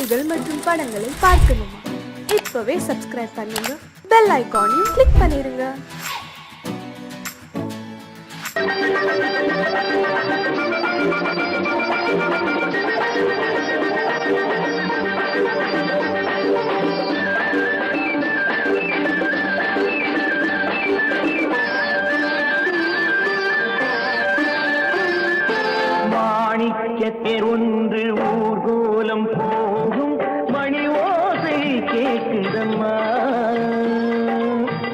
பாடல்கள் மற்றும் படங்களை பார்க்கணுமா? இப்பவே சப்ஸ்கிரைப் பண்ணுங்க, பெல் ஐகானையும் கிளிக் பண்ணிருங்க. மாணிக்கத்தேர் ஒன்று ஊர்கோலம் போகும் மணி ஓசை கேட்குதம்மா.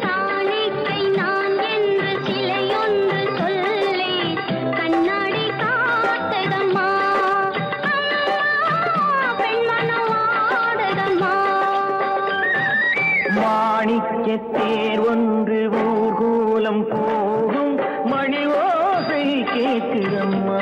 காணிக்கை நான் என்று சிலையொன்று சொல்லே கண்ணாடி காத்ததம்மா. பெண்மனவாடதம்மா. மாணிக்கத்தேர் ஒன்று ஊர்கோலம் போகும் மணி ஓசை கேட்குதம்மா.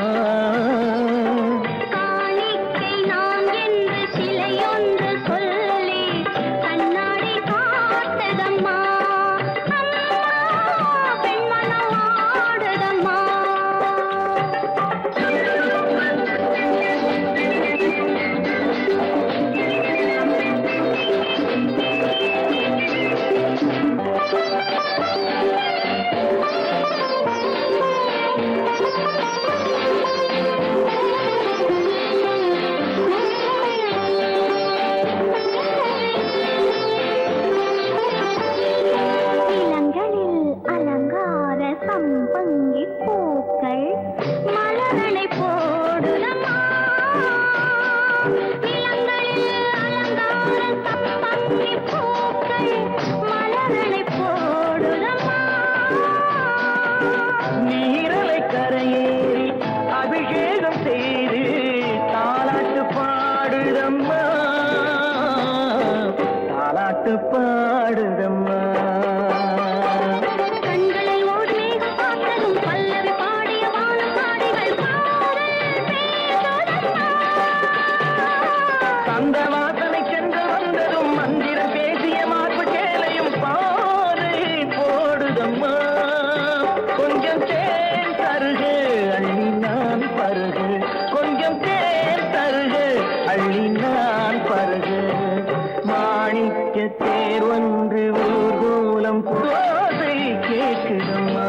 நீரலை கரையேறி அபிஷேகம் செய்து தாலாட்டு பாடுதம்மா, தாலாட்டு பாடுதம்மா. அந்த வாசனை சென்று வந்ததும் மந்திரம் பேசிய மார்பு சேலையும் பாறை போடுதம்மா. கொஞ்சம் தேன் தருகு அள்ளி நான் பருகு, கொஞ்சம் தேன் தருகு அள்ளி நான் பருகு. மாணிக்கத்தேர் ஒன்று ஊர்கோலம் ஓசை கேட்குதம்மா.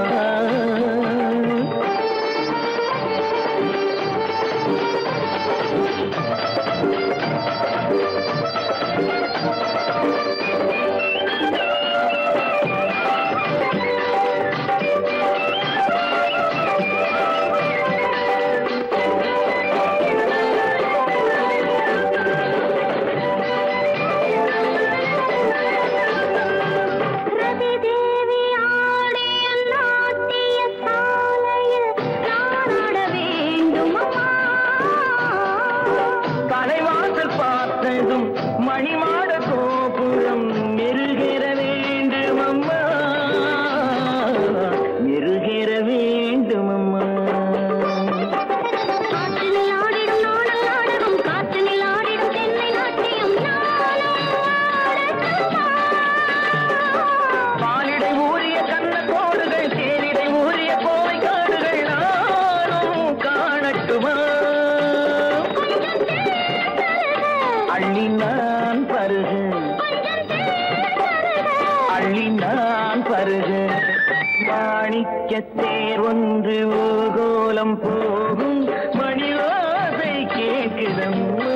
தலைவாசல் பார்த்ததும் மணிமாட கோபுரம் மெருகேற வேண்டும் அம்மா, மெருகேற வேண்டும் அம்மா. பாலிடை ஊறிய கண்ண கோடுகள், தேரிடை ஊறிய கோவை காடுகள் நானும் காணட்டுமா. அள்ளி நான் பருகு, அள்ளி நான் பருகு. மாணிக்கத்தேர் ஒன்று ஊர்கோலம் போகும் மணி ஓசை கேட்குதம்மா.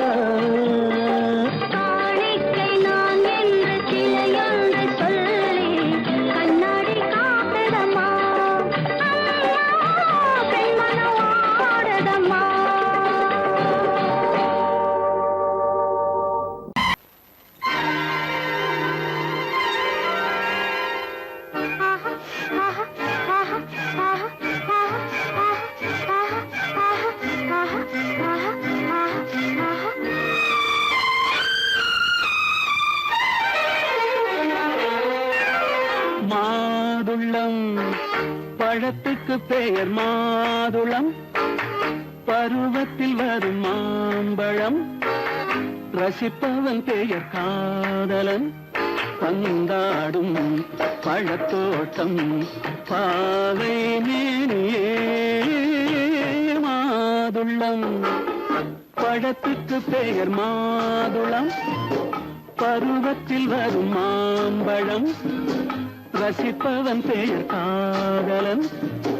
மாதுளம் பழத்துக்கு பெயர் மாதுளம், பருவத்தில் வரும் மாம்பழம், ரசிப்பவன் பெயர் காதலன், பந்தாடும் பழத்தோட்டம் பாவை மேனியே. மாதுளம் பழத்துக்கு பெயர் மாதுளம், பருவத்தில் வரும் மாம்பழம். ரசிப்பவன் பெயர் காதலன்,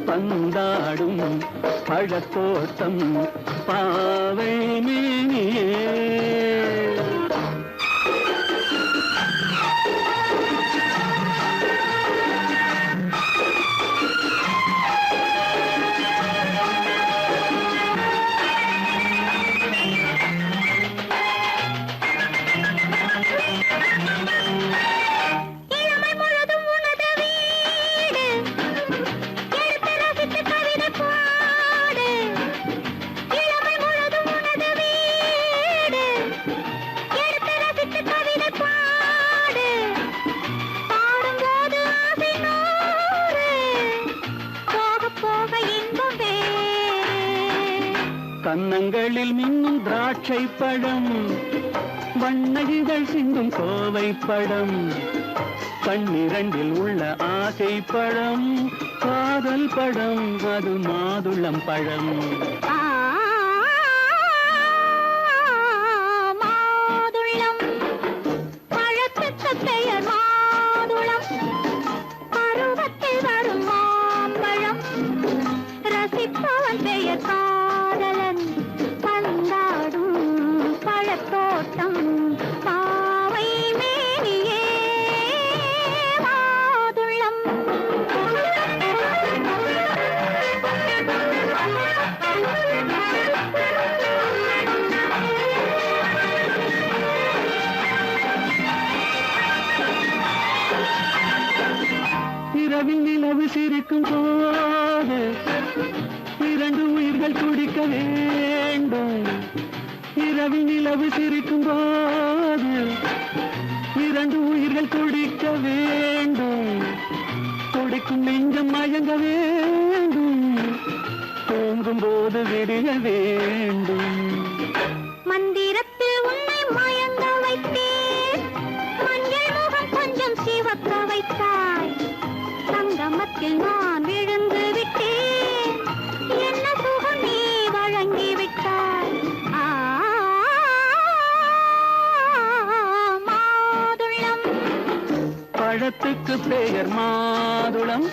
பந்தாடும் பழத்தோட்டம் பாவை மேனியே. கன்னங்களில் மின்னும் திராட்சை பழம், வண்ணகிகள் சிந்தும் கோவை பழம். கண்ணிரண்டில் உள்ள ஆசை பழம், காதல் பழம், அது மாதுளம் பழம். மாதுளம் பழத்துக்கு பெயர் மாதுளம், பருவத்தில் வரும் மாம்பழம். ரசிப்பவன் பெயர் காதலன், பந்தாடும் பழத்தோட்டம் பாவை மேனியே. மாதுளம் இரவில் நிலவு சிரிக்கும் போது இரண்டு உயிர்கள் துடிக்க வேண்டும். இரவில் நிலவு சிரிக்கும் போது இரண்டு உயிர்கள் துடிக்க வேண்டும். துடிக்கும் நெஞ்சம் மயங்க வேண்டும், தூங்கும் போது விடிய வேண்டும். மந்திரத்தில் உன்னை மயங்க வைத்தேன், மஞ்சள் முகம் கொஞ்சம் சிவக்க வைத்தாய். சங்கமத்தில் நான் விழுந்து விட்டேன், என்ன சுகம் நீ வழங்கி விட்டாய். மாதுளம் பழத்துக்கு பெயர் மாதுளம்,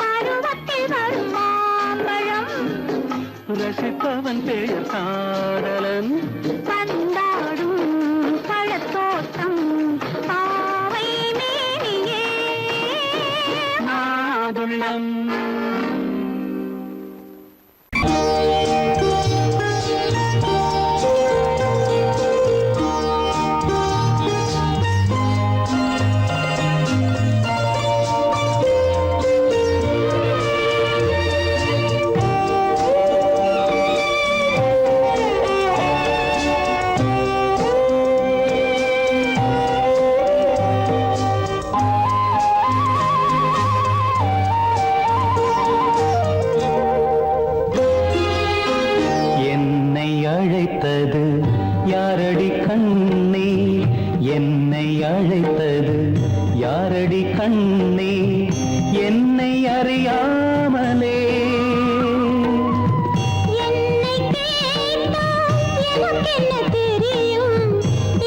பருவத்தில் வரும் மாம்பழம். ரசிப்பவன் பெயர் காதலன், பந்தாடும் பழத்தோட்டம் பாவை மேனியே. மாதுளம். என்னை அழைத்தது யாரடி கண்ணே, என்னை அழைத்தது யாரடி கண்ணே, என்னை அறியாமலே. என்னை கேட்டால் எனக்கென்ன தெரியும்,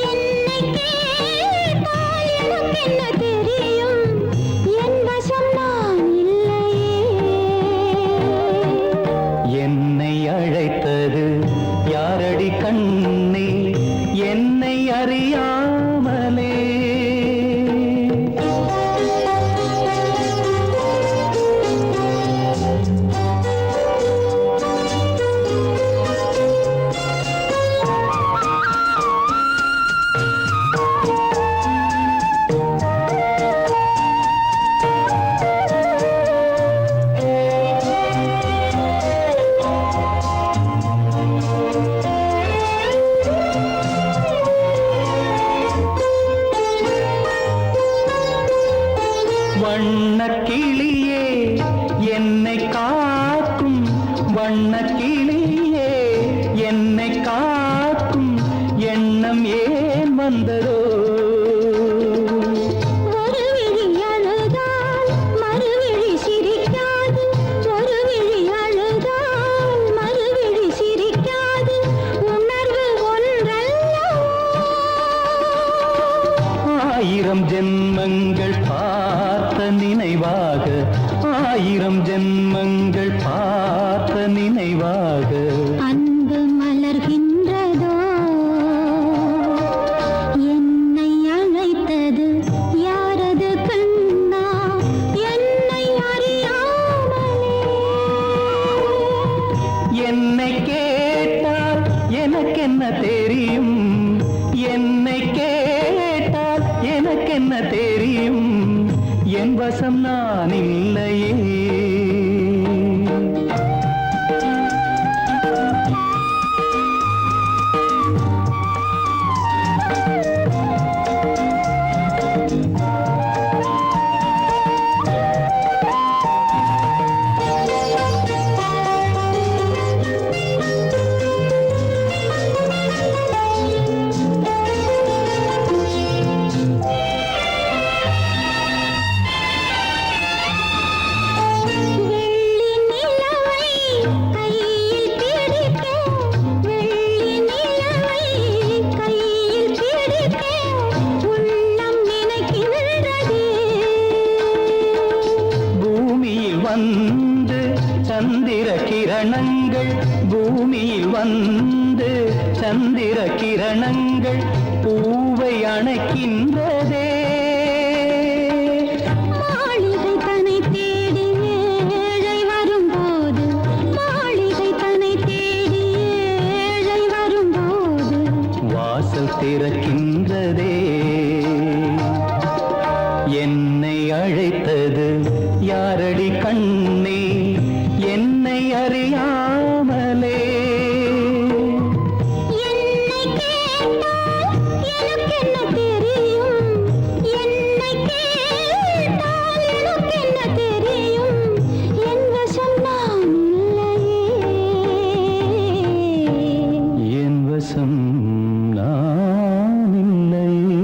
என்னை கேட்டால் எனக்கென்ன தெரியும், என் வசம் நான் இல்லையே. என்னை அழைத்தது யாரடி கண்ணே, என்னை அறியாமலே. வண்ணக்கிளியே என்னை காக்கும், வண்ணக்கிளியே என்னை காக்கும் எண்ணம் ஏன் வந்ததோ. ஒரு விழி அழுதால் மறுவிழி சிரிக்காது, ஒரு விழி அழுதால் மறுவிழி சிரிக்காது. ஆயிரம் ஜென்மங்கள் பார்த்த நினைவாக, ஆயிரம் ஜென்மங்கள் பார்த்த நினைவாக அன்பு மலர்கின்றதோ என்னை அழைத்தது யாரது கண்ணா என்னை அறியாமலே. என்னை கேட்டால் எனக்கென்ன தெரியும், என்னை கேட்டால் எனக்கென்ன தெரியும், என் வசம் நான் இல்லையே. பூமியில் வந்து சந்திர கிரணங்கள் பூவை அணைக்கின்றதே. மாளிகை தன்னை தேடி ஏழை வரும்போது, மாளிகை தன்னை தேடி ஏழை வரும்போது வாசல் திறக்கின்றதே. என்னை அழைத்தது யாரடி கண்ணே என்னை அறியாமலே. என்னை கேட்டால் எனக்கென்ன தெரியும், என்னை கேட்டால் எனக்கென்ன தெரியும், என் வசம் நான் இல்லையே. என் வசம் நான் இல்லையே.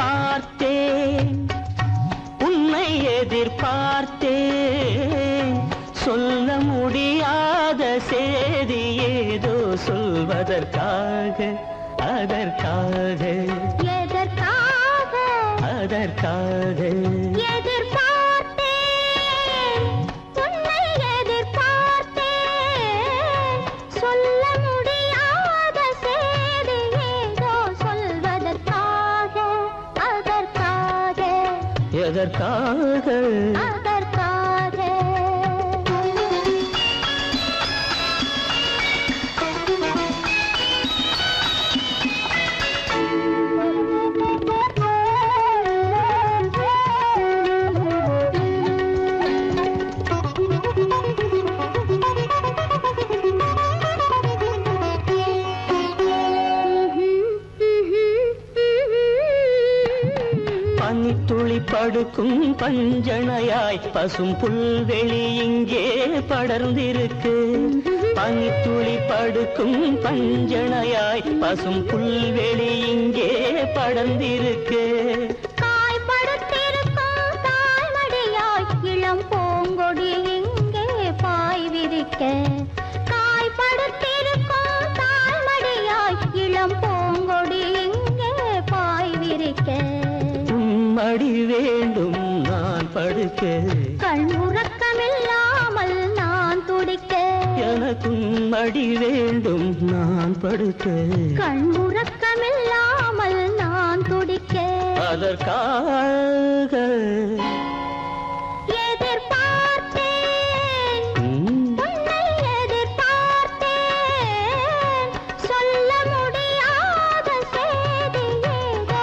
எதிர்பார்த்தேன் உன்னை எதிர்பார்த்தேன், சொல்ல முடியாத செய்தி ஏதோ சொல்வதற்காக, அதற்காக எதற்காக அதற்காக எதிர்பார்த்தேன், உன்னை எதிர்பார்த்தேன், சொல்ல முடியாத செய்தி ஏதோ சொல்வதற்காக, அதற்காக எதற்காக அதற்காக. பனித்துளி படுக்கும் பஞ்சணையாய் பசும் புல்வெளி இங்கே படர்ந்திருக்கு. பனித்துளி படுக்கும் பஞ்சணையாய் பசும் புல்வெளி இங்கே படர்ந்திருக்கு. காய்படுத்திருக்கும் தாய்மடியாய் இளம் பூங்கொடி இங்கே பாய் விரிக்க, காய்படுத்திருக்கும் தாய்மடியாய் இளம் பூங்கொடி இங்கே பாய் விரிக்க. மடி வேண்டும் நான் படுக்க, கண் உறக்கமில்லாமல் நான் துடிக்க, எனக்கும் மடி வேண்டும் நான் படுக்க, கண் உறக்கமில்லாமல் நான் துடிக்க. அதற்காக எதிர்பார்த்தேன், உன்னை எதிர்பார்த்தேன், சொல்ல முடியாத செய்தி ஏதோ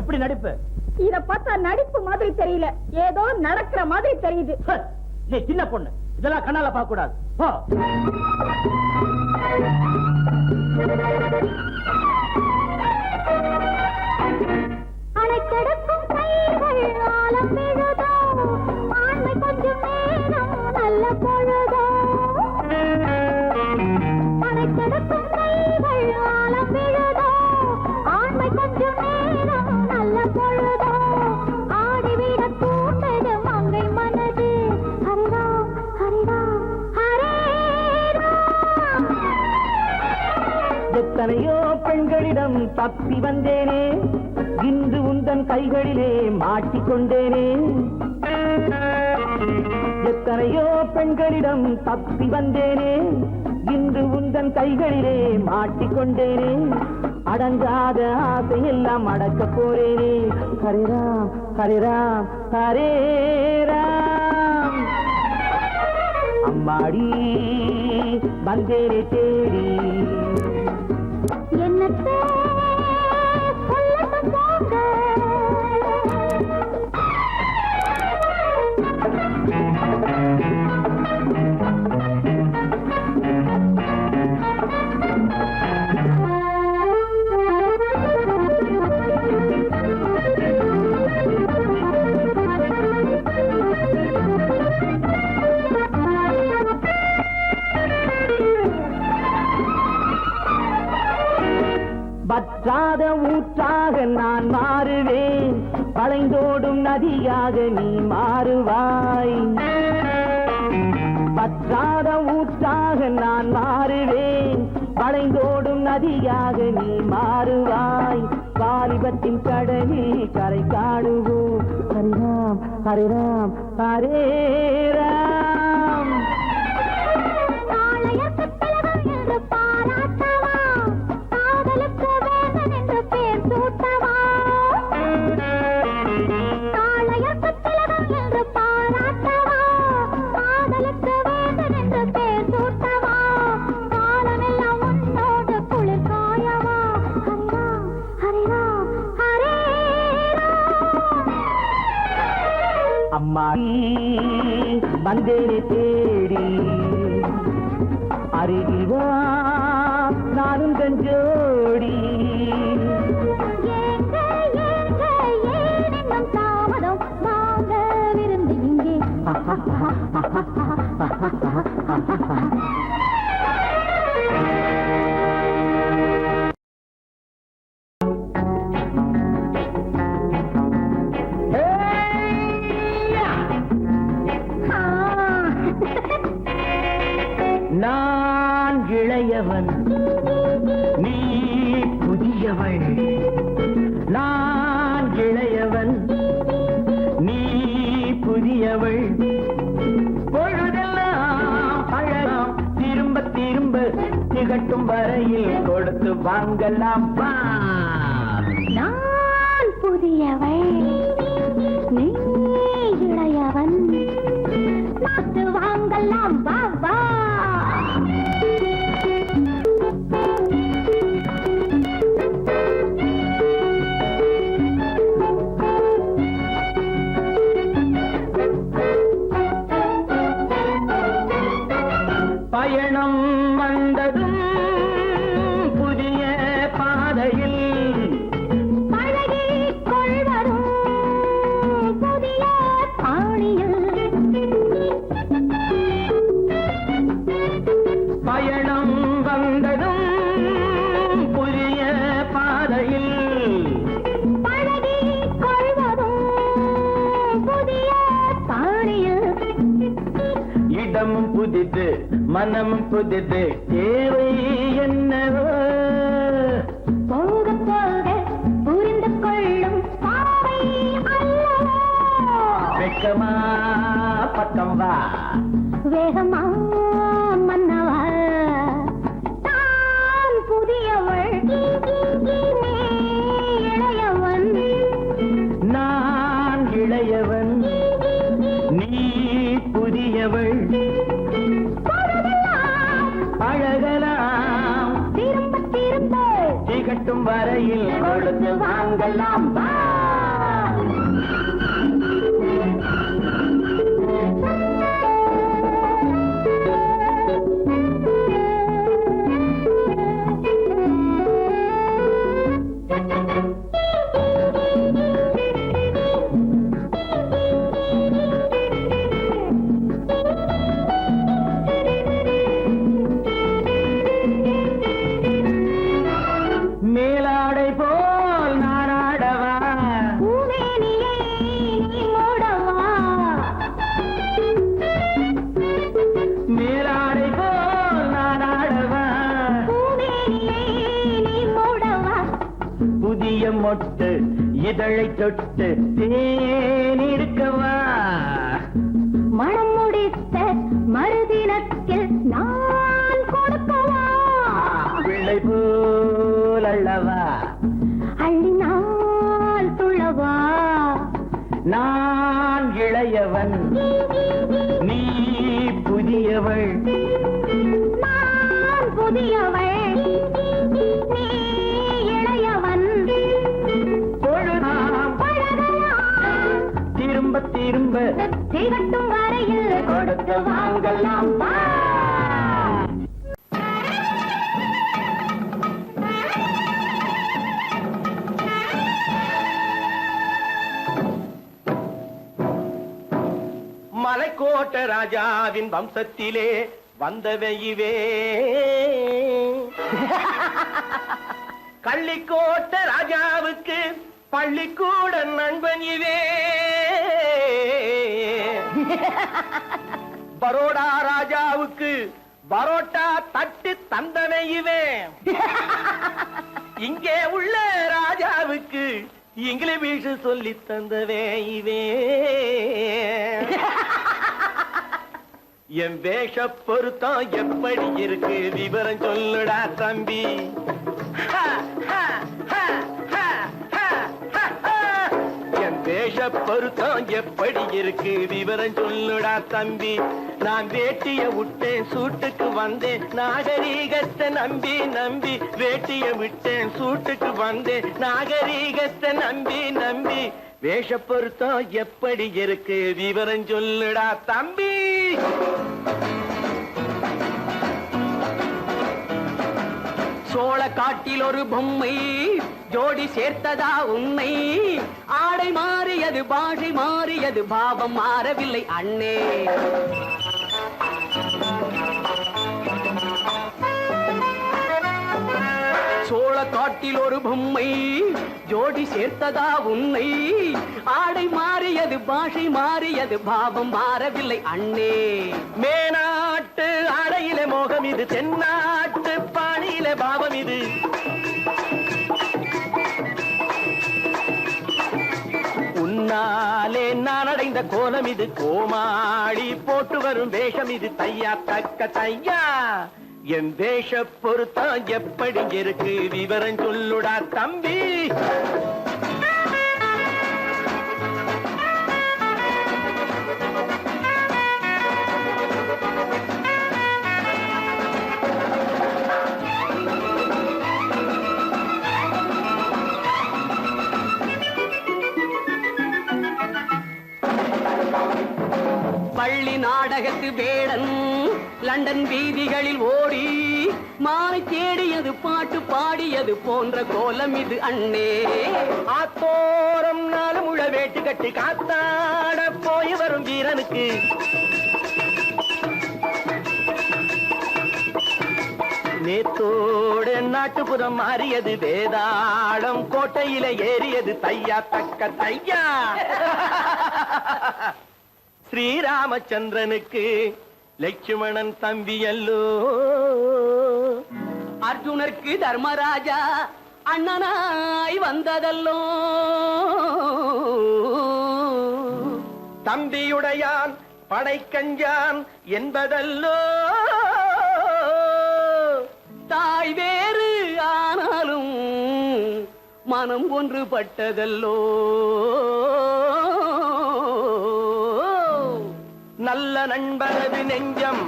எப்படி நடிப்பு? இத பார்த்தா நடிப்பு மாதிரி தெரியல, ஏதோ நடக்கிற மாதிரி தெரியுது. நீ சின்ன பொண்ணு, இதெல்லாம் கண்ணால பார்க்க கூடாது. போ. அணைக்கடக்கும் கைகள் ஆலம் விழுதோ, ஆண்மை கொஞ்சம் நேரம் நல்ல பொழுதோ. அணைக்கடக்கும் கைகள் ஆலம் விழுதோ, ஆண்மை கொஞ்சம் நேரம் நல்ல பொழுதோ. ஆடிவிட தூண்டது மங்கை மனது. ஹரிராம் ஹரிராம் ஹரே ராம். எத்தனையோ பெண்களிடம் தப்பி வந்தேனே, இன்று உந்தன் கைகளிலே மாட்டிக்கொண்டேனே. எத்தனையோ பெண்களிடம் தப்பி வந்தேனே, இன்று உந்தன் கைகளிலே மாட்டிக்கொண்டேனே. அடங்காத ஆசையெல்லாம் அடக்க போறேனே. ஹரிராம் ஹரிராம் ஹரே ராம். அம்மாடி வந்தேனே தேடி. என்னத்தை சொல்லட்டும் போங்க. வற்றாத ஊற்றாக நான் மாறுவேன், வளைந்தோடும் நதியாக நீ மாறுவாய். வற்றாத ஊற்றாக நான் மாறுவேன், வளைந்தோடும் நதியாக நீ மாறுவாய். வாலிபத்தின் கடலில் கரை காணுவோம். ஹரிராம் ஹரிராம் ஹரே ராம். அம்மாடி வந்தேனே தேடி. அருகில் வா நானும் கஞ்சோடி. தாமதம் வாங்க விருந்து இங்கே. நான் இளையவன், நீ புதியவள். நான் இளையவன், நீ புதியவள். பொழுதெல்லாம் பழகம் திரும்ப திரும்ப திகட்டும் வரையில் கொடுத்து வாங்கலாம். நான் புதியவள், நீ இளையவன், பார்த்து வாங்கலாம். வா வா. பயணம் வந்ததும் புதிய பாதையில் பழகிக் கொள்வதும் புதிய பாணியில். பயணம் வந்ததும் புதிய பாதையில் பழகிக் கொள்வதும் புதிய பாணியில். இடமும் புதிது, மனமும் புதிது, தேவை என்னவோ. போக போக புரிந்து கொள்ளும் பாவை அல்லவோ. வெட்கமா பக்கம் வா. வேகமா மன்னவா. நான் புதியவள், நீ இளையவன். நான் இளையவன், நீ புதியவள். பழகலாம் திரும்ப திரும்ப திகட்டும் திகட்டும் வரையில் கொடுத்து வாங்கலாம் வா. மேலாடை போல் நானாடவா பூவேலியே நீ மூடவா மேலாடை போல் நானாடவா பூவேலியே நீ மூடவா புதிய மொட்டு இதழை தொட்டு தேனிருக்கவா மனம் முடித்த மறுதினத்தில் நான் கொடுக்கவா பிள்ளை போல் அல்லவா அள்ளினால் துள்ளவா நான் இளையவன் நீ புதியவள் நான் புதியவள் நீ இளையவன் பொழுதாம் பழகலாம் திரும்ப திரும்ப திகட்டும் வரையில் கொடுத்து வாங்கலாம் வா. மலைக்கோட்ட ராஜாவின் வம்சத்திலே வந்தவையுவே கள்ளிக்கோட்ட ராஜாவுக்கு பள்ளிக்கூட நண்பன் இவே பரோடா ராஜாவுக்கு பரோட்டா தட்டு தந்தனை இவே இங்கே உள்ள ராஜாவுக்கு இங்கிலீஷ் சொல்லி தந்தவே இவே என் வேஷ பொருத்தம் எப்படி இருக்கு விவரம் சொல்லுடா தம்பி என் வேஷ பொருத்தம் எப்படி இருக்கு விவரம் சொல்லுடா தம்பி நான் வேட்டிய விட்டேன் சூட்டுக்கு வந்தேன் நாகரீகத்தை நம்பி நம்பி வேட்டிய விட்டேன் சூட்டுக்கு வந்தேன் நாகரீகத்தை நம்பி நம்பி வேஷ பொருத்தம் எப்படி இருக்கு விவரம் சொல்லுடா தம்பி சோழ காட்டில் ஒரு பொம்மை ஜோடி சேர்த்ததா உண்மை ஆடை மாறியது பாஷை மாறியது பாவம் மாறவில்லை அண்ணே சோழ காட்டில் ஒரு பொம்மை ஜோடி சேர்த்ததா உண்மை ஆடை மாறியது பாஷை மாறியது பாவம் மாறவில்லை அண்ணே மேனாட்டு ஆடையில மோகம் இது தென்னாட்டு பாணியில பாவம் இது உன்னாலே நான் அடைந்த கோலம் இது கோமாளி போட்டு வரும் வேஷம் இது தையா தக்க தையா என் வேஷ பொருத்தம் எப்படி இருக்கு விவரம் சொல்லுடா தம்பி பள்ளி நாடகத்து வேடன் லண்டன் வீதிகளில் ஓடி மாலை தேடியது பாட்டு பாடியது போன்ற கோலம் இது அண்ணே ஆத்தோரம் நாலு முழ வேட்டு கட்டி காத்தாட போய் வரும் வீரனுக்கு நேத்தோடு நாட்டுப்புறம் மாறியது வேதாளம் கோட்டையில ஏறியது தையா தக்க தையா ஸ்ரீராமச்சந்திரனுக்கு லட்சுமணன் தம்பி அல்லோ அர்ஜுனருக்கு தர்மராஜா அண்ணனாய் வந்ததல்லோ தம்பியுடையான் படைக்கஞ்சான் என்பதல்லோ தாய் வேறு ஆனாலும் மனம் ஒன்றுபட்டதல்லோ நல்ல நண்பனது நெஞ்சம்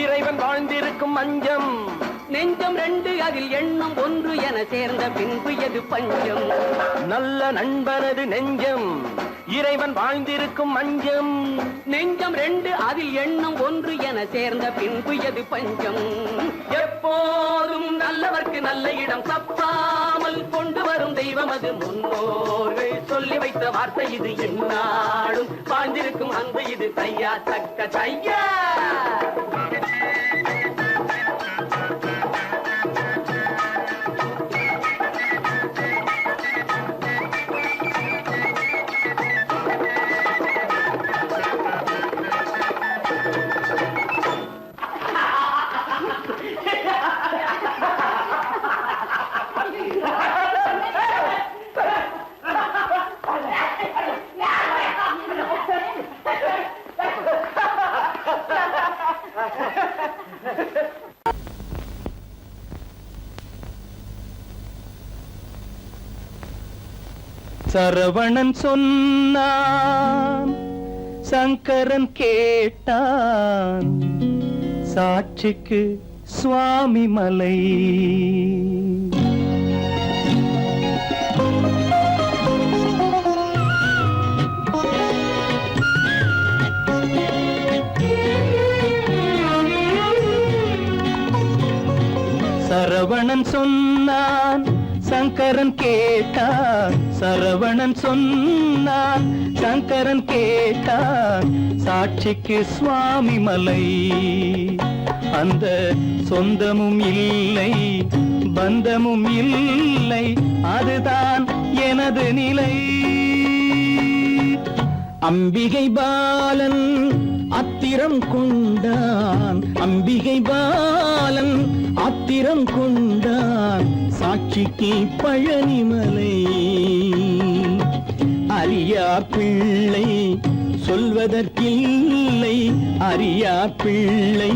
இறைவன் வாழ்ந்திருக்கும் மஞ்சம் நெஞ்சம் ரெண்டு அதில் எண்ணம் ஒன்று என சேர்ந்த பின்பு எது பஞ்சம்? நல்ல நண்பனது நெஞ்சம் இறைவன் வாழ்ந்திருக்கும் மஞ்சம். நெஞ்சம் ரெண்டு அதில் எண்ணம் ஒன்று என சேர்ந்த பின்பு எது பஞ்சம்? எப்போதும் நல்லவர்க்கு நல்ல இடம் தப்பாமல் கொண்டு வரும் தெய்வம் அது முன்னோர்கள் சொல்லி வைத்த வார்த்தை இது. என்னாலும் வாழ்ந்திருக்கும் அந்த இது தையா தக்க தையா. சரவணன் சொன்னான், சங்கரன் கேட்டான், சாட்சிக்கு சுவாமி மலை. சரவணன் சொன்னான், சங்கரன் கேட்டான், சரவணன் சொன்னான், சங்கரன் கேட்டான், சாட்சிக்கு சுவாமி மலை. அந்த சொந்தமும் இல்லை, பந்தமும் இல்லை, அதுதான் எனது நிலை. அம்பிகை பாலன் அத்திரம் கொண்டான், அம்பிகை பாலன் ஆத்திரம் கொண்டான், சாட்சிக்கு பழனிமலை. அறியா பிள்ளை சொல்வதற்கில்லை, அறியா பிள்ளை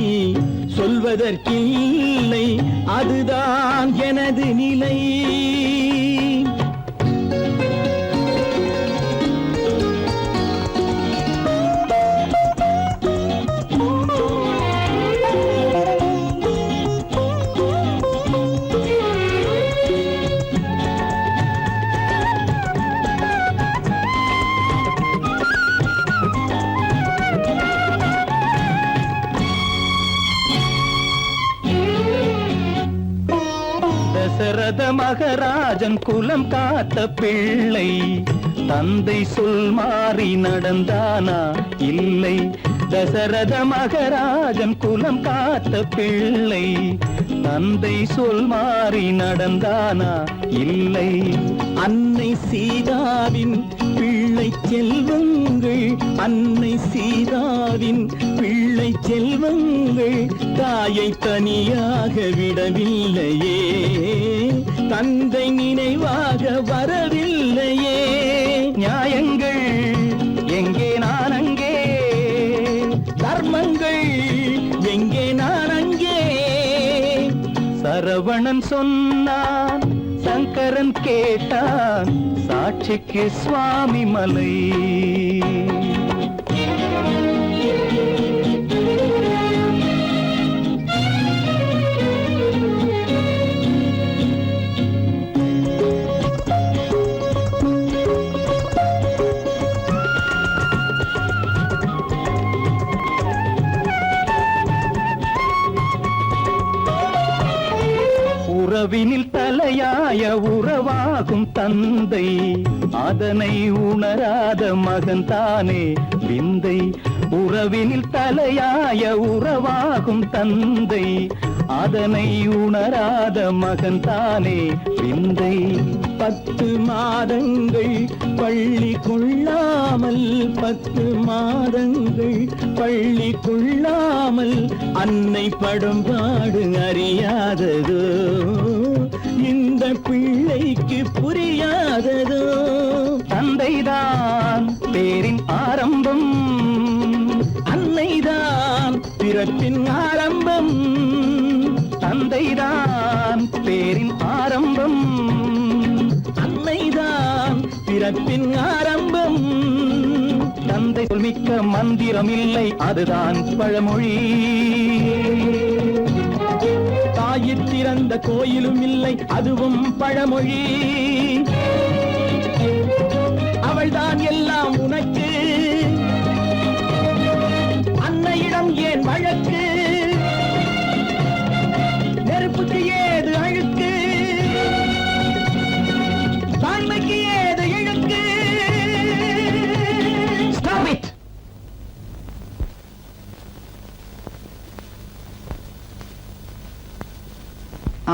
சொல்வதற்கில்லை, அதுதான் எனது நிலை. தசரத மகராஜன் குலம் காத்த பிள்ளை, தந்தை சொல் மாறி நடந்தானா இல்லை. தசரத மகராஜன் குலம் காத்த பிள்ளை, தந்தை சொல் மாறி நடந்தானா இல்லை. அன்னை சீதாவின் பிள்ளை செல்வங்கள், அன்னை சீதாவின் பிள்ளை செல்வங்கள் தாயை தனியாக விடவில்லையே, தந்தை நினைவாக வரவில்லையே. நியாயங்கள் எங்கே நான் அங்கே, தர்மங்கள் எங்கே நான் அங்கே. சரவணன் சொன்னான், சங்கரன் கேட்டான், சாட்சிக்கு சுவாமி மலை. உறவினில் தலையாய உறவாகும் தந்தை, அதனை உணராத மகன் தானே விந்தை. உறவினில் தலையாய உறவாகும் தந்தை, அதனை உணராத மகன் தானே விந்தை. 10 மாதங்கள் பள்ளி கொள்ளாமல், 10 மாதங்கள் பள்ளி கொள்ளாமல் அன்னை படும் பாடு அறியாததோ, இந்த பிள்ளைக்கு புரியாததோ. தந்தைதான் பேரின் ஆரம்பம், அன்னைதான் பிறப்பின் ஆரம்பம். தந்தைதான் பேரின் ஆரம்பம், அன்னைதான் பிறப்பின் ஆரம்பம். தந்தை சொல்மிக்க மந்திரம் இல்லை, அதுதான் பழமொழி. வாயிறந்த கோயிலும் இல்லை, அதுவும் பழமொழி. அவள்தான் எல்லாம் உனக்கு, அன்னையிடம் ஏன் வழக்கு? நெருப்புக்கு ஏது அழுக்கு, தாய்மைக்கு ஏது இழுக்கு? Stop it!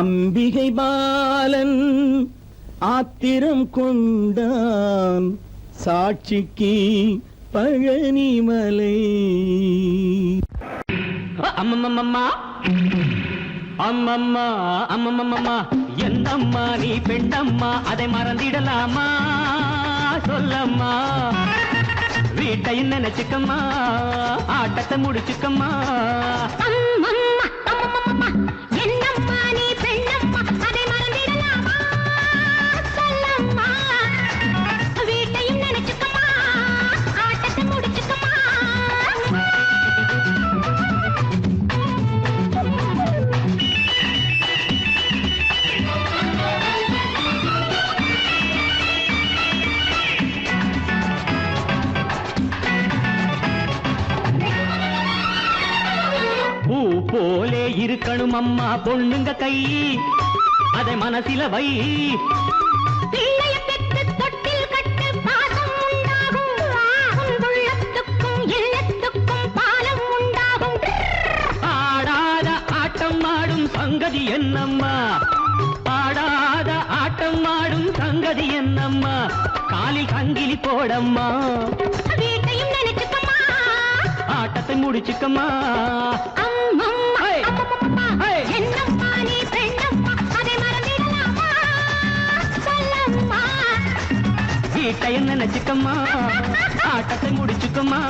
அம்பிகை பாலன் ஆத்திரம் கொண்டான், சாட்சிக்கு பழனிமலை. அம்மம்மம்மா அம்மம்மா அம்மம்மம்மா, என்னம்மா நீ பெண்ணம்மா, அதை மறந்திடலாமா? சொல்லம்மா, வீட்டையும் நினைச்சுக்கம்மா, ஆட்டத்தை முடிச்சுக்கம்மா. போலே இருக்கணும் அம்மா பொண்ணுங்க கை, அதை மனசில வை. பிள்ளைய பெற்று தொட்டில் கட்டு, பாசம் உண்டாகும், உள்ளத்துக்கும் இல்லத்துக்கும் பாலம் உண்டாகும். ஆடாத ஆட்டம் ஆடும் சங்கதி என்னம்மா, ஆடாத ஆட்டம் ஆடும் சங்கதி என்னம்மா, காலில் சங்கிலி போடம்மா, வீட்டையும் நினைச்சுக்கம்மா, ஆட்டத்தை முடிச்சுக்கம்மா. வீட்டையும் நினைச்சுக்கம்மா, ஆட்டத்தை முடிச்சுக்கம்மா.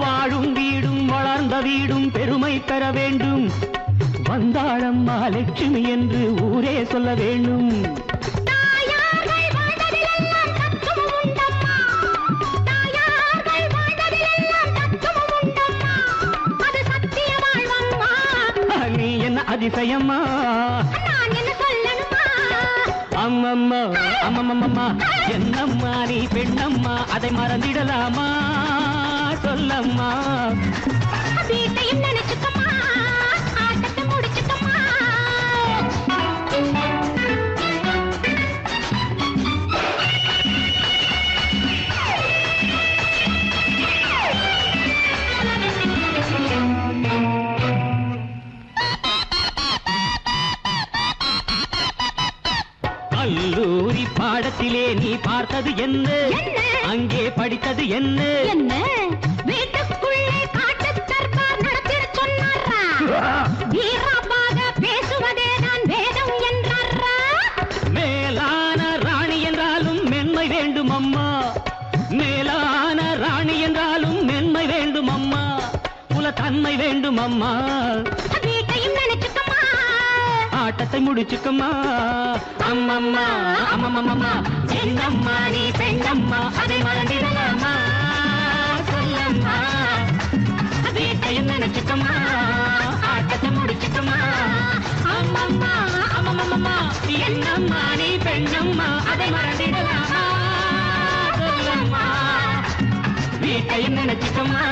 வாழும் வீடும் வளர்ந்த வீடும் பெருமை பெற வேண்டும், வந்தாளம்மா லட்சுமி என்று ஊரே சொல்ல வேண்டும். நீ என்ன அதிசயம்மா, அம்மம்மா அம்மம்மம்மா, என்னம்மா நீ பெண்ணம்மா, அதை மறந்திடலாமா? சொல்லம்மா, வீட்டையும் நினைச்சுக்கம்மா, ஆட்டத்தை முடிச்சுக்கம்மா. கல்லூரி பாடத்திலே நீ பார்த்தது என்ன? அங்கே படித்தது என்ன? வீட்டுக்குள்ளே காட்டு தர்பார் நடத்திட சொன்னாரா? வீரமாக பேசுவதே தான் வேதம் என்றாரா? மேலான ராணி என்றாலும் மென்மை வேண்டும் அம்மா, மேலான ராணி என்றாலும் மென்மை வேண்டும் அம்மா, குலத்தன்மை வேண்டும் அம்மா. வீட்டையும் நினைச்சுக்கம்மா, ஆட்டத்தை முடிச்சுக்கம்மா. அம்மம்மா அம்மம்மம்மா, என்னம்மா நீ பெண்ணம்மா, அதை மறந்திடலாமா? சொல்லம்மா, வீட்டையும் நினைச்சுக்கம்மா, ஆட்டத்தை முடிச்சுக்கம்மா. அம்மம்மா அம்மம்மம்மா, என்னம்மா நீ பெண்ணம்மா, அதை மறந்திடலாமா? சொல்லம்மா, வீட்டையும் நினைச்சுக்கம்மா.